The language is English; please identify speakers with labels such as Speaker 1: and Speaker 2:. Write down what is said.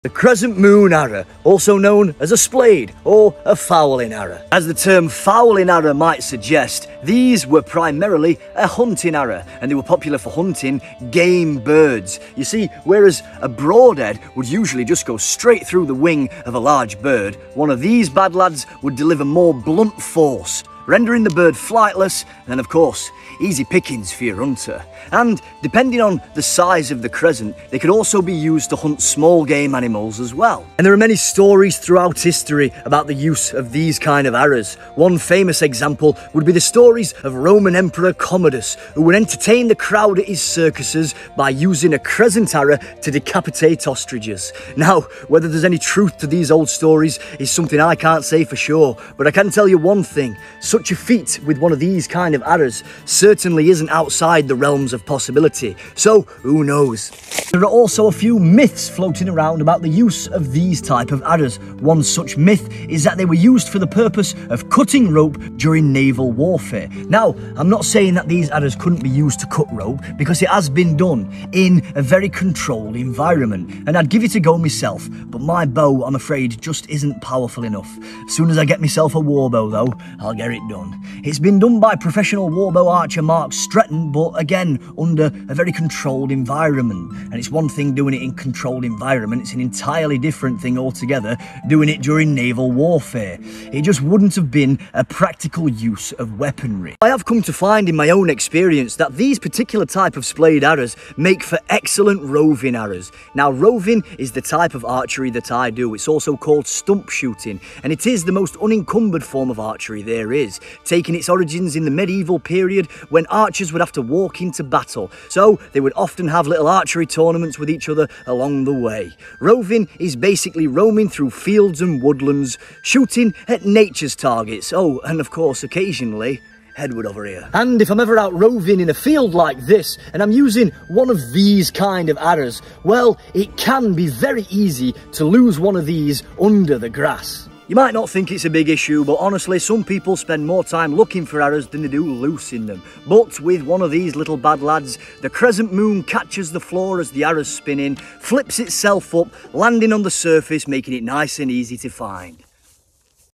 Speaker 1: The crescent moon arrow, also known as a splayed or a fowling arrow. As the term fowling arrow might suggest, these were primarily a hunting arrow and they were popular for hunting game birds. You see, whereas a broadhead would usually just go straight through the wing of a large bird, one of these bad lads would deliver more blunt force, rendering the bird flightless and of course easy pickings for your hunter. And depending on the size of the crescent, they could also be used to hunt small game animals as well. And there are many stories throughout history about the use of these kind of arrows. One famous example would be the stories of Roman Emperor Commodus, who would entertain the crowd at his circuses by using a crescent arrow to decapitate ostriches. Now, whether there's any truth to these old stories is something I can't say for sure, but I can tell you one thing: such a feat with one of these kind of arrows certainly isn't outside the realms of possibility, so who knows? There are also a few myths floating around about the use of these type of arrows. One such myth is that they were used for the purpose of cutting rope during naval warfare. Now, I'm not saying that these arrows couldn't be used to cut rope, because it has been done in a very controlled environment, and I'd give it a go myself, but my bow, I'm afraid, just isn't powerful enough. As soon as I get myself a warbow though, I'll get it done. It's been done by professional warbow archer Mark Stretton, but again, under a very controlled environment. And it's one thing doing it in controlled environment, it's an entirely different thing altogether doing it during naval warfare. It just wouldn't have been a practical use of weaponry. I have come to find in my own experience that these particular type of splayed arrows make for excellent roving arrows. Now, roving is the type of archery that I do. It's also called stump shooting, and it is the most unencumbered form of archery there is, taking its origins in the medieval period when archers would have to walk into battle, so they would often have little archery tournaments with each other along the way. Roving is basically roaming through fields and woodlands, shooting at nature's targets. Oh, and of course occasionally Edward over here. And if I'm ever out roving in a field like this and I'm using one of these kind of arrows, well, it can be very easy to lose one of these under the grass. You might not think it's a big issue, but honestly, some people spend more time looking for arrows than they do loosing them. But with one of these little bad lads, the crescent moon catches the floor as the arrow's spinning, flips itself up, landing on the surface, making it nice and easy to find.